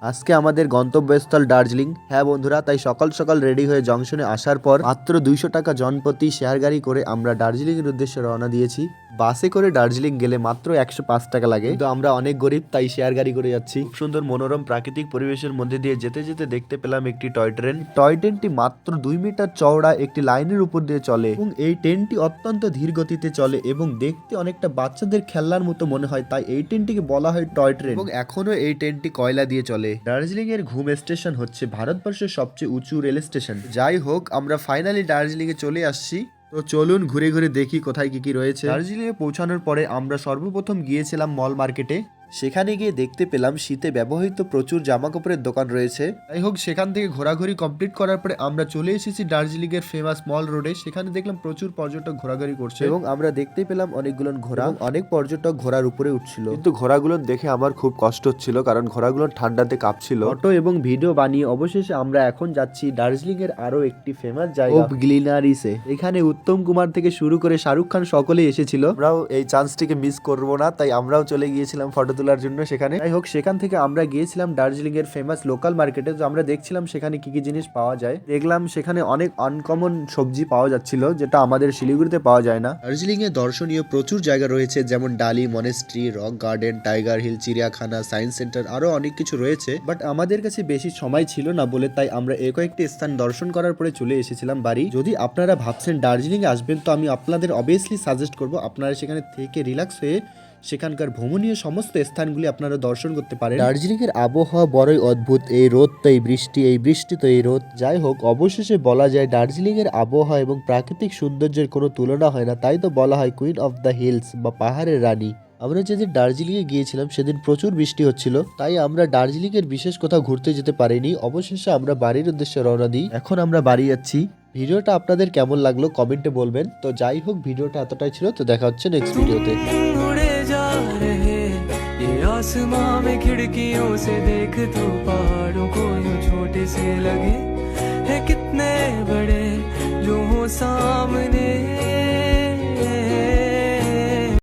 আজকে আমাদের গন্তব্যস্থল দার্জিলিং। হ্যাঁ বন্ধুরা, তাই সকাল সকাল রেডি হয়ে জংশনে আসার পর মাত্র 200 টাকা জনপ্রতি শেয়ার গাড়ি করে আমরা দার্জিলিং এর উদ্দেশ্যে রওনা দিয়েছি। বাসে করে দার্জিলিং গেলে মাত্র 105 টাকা লাগে, কিন্তু আমরা অনেক গরিব তাই শেয়ার গাড়ি করে যাচ্ছি। খুব সুন্দর মনোরম প্রাকৃতিক পরিবেশের মধ্যে দিয়ে যেতে যেতে দেখতে পেলাম একটি টয় ট্রেন। টয় ট্রেনটি মাত্র 2 মিটার চওড়া একটি লাইনের উপর দিয়ে চলে এবং এই ট্রেনটি অত্যন্ত ধীর গতিতে চলে এবং দেখতে অনেকটা বাচ্চাদের খেলনার মতো মনে হয়, তাই এই ট্রেনটিকে বলা হয় টয় ট্রেন এবং এখনো এই ট্রেনটি কয়লা দিয়ে চলে। দার্জিলিং এর ঘুম স্টেশন হচ্ছে ভারতবর্ষের সবচেয়ে উঁচু রেল স্টেশন। যাই হোক, আমরা ফাইনালি দার্জিলিং এ চলে আসছি। তো চলুন ঘুরে ঘুরে দেখি কোথায় কি কি রয়েছে। দার্জিলিং এ পৌঁছানোর পরে আমরা সর্বপ্রথম গিয়েছিলাম মল মার্কেটে। সেখানে গিয়ে দেখতে পেলাম শীতে ব্যবহৃত প্রচুর জামা কাপড়ের দোকান রয়েছে। যাই হোক, সেখান থেকে ঘোরাঘুরি কমপ্লিট করার পরে আমরা চলে এসেছি দার্জিলিং এর ফেমাস মল রোডে। সেখানে দেখলাম প্রচুর পর্যটক ঘোরাঘুরি করছে এবং আমরা দেখতে পেলাম অনেকগুলো ঘোড়া। অনেক পর্যটক ঘোড়ার উপরে উঠছিল, কিন্তু ঘোড়াগুলো দেখে আমার খুব কষ্ট হচ্ছিল, কারণ ঘোড়াগুলো ঠান্ডাতে কাঁপছিল। ফটো এবং ভিডিও বানিয়ে অবশেষে আমরা এখন যাচ্ছি দার্জিলিং এর আরো একটি ফেমাস জায়গা গ্লিনারিসে। এখানে উত্তম কুমার থেকে শুরু করে শাহরুখ খান সকলেই এসেছিল। আমরাও এই চান্সটিকে মিস করবো না, তাই আমরাও চলে গিয়েছিলাম ফটো তোলার জন্য সেখানে। যাই হোক, সেখান থেকে আমরা গিয়েছিলাম দার্জিলিং এর ফেমাস লোকাল মার্কেটে। তো আমরা দেখছিলাম সেখানে কি কি জিনিস পাওয়া যায়। দেখলাম সেখানে অনেক আনকমন সবজি পাওয়া যাচ্ছিল, যেটা আমাদের শিলিগুড়িতে পাওয়া যায় না। দার্জিলিং এ দর্শনীয় প্রচুর জায়গা রয়েছে, যেমন Dali monastery, rock garden, tiger hill, চিড়িয়াখানা, সায়েন্স সেন্টার, আরো অনেক কিছু রয়েছে। বাট আমাদের কাছে বেশি সময় ছিল না বলে তাই আমরা এই কয়েকটি স্থান দর্শন করার পরে চলে এসেছিলাম বাড়ি। যদি আপনারা ভাবছেন দার্জিলিং এ আসবেন, তো আমি আপনাদের অবভিয়াসলি সাজেস্ট করব আপনারা সেখানে থেকে রিল্যাক্স হয়ে সেখানকার ভ্রমণীয় সমস্ত স্থানগুলি আপনারা দর্শন করতে পারেন। দার্জিলিং এর আবহাওয়া বড়ই অদ্ভুত। এই রোদ তো এই বৃষ্টি, এই বৃষ্টি তো এই রোদ। যাই হোক, অবশেষে বলা যায় দার্জিলিং এর আবহাওয়া এবং প্রাকৃতিক সৌন্দর্যের কোনো তুলনা হয় না, তাই তো বলা হয় কুইন অফ দ্য হিলস বা পাহাড়ের রানী। আমরা যেদিন দার্জিলিং এ গিয়েছিলাম সেদিন প্রচুর বৃষ্টি হচ্ছিল, তাই আমরা দার্জিলিং এর বিশেষ কোথাও ঘুরতে যেতে পারিনি। অবশেষে আমরা বাড়ির উদ্দেশ্যে রওনা দিই। এখন আমরা বাড়ি যাচ্ছি। ভিডিওটা আপনাদের কেমন লাগলো কমেন্টে বলবেন। তো যাই হোক, ভিডিওটা এতটাই ছিল। তো দেখা হচ্ছে নেক্সট ভিডিওতে। उड़े जा रहे ये आसमां में खिड़कियों से देख तो पहाड़ों को यूं छोटे से लगे है कितने बड़े जो हो सामने।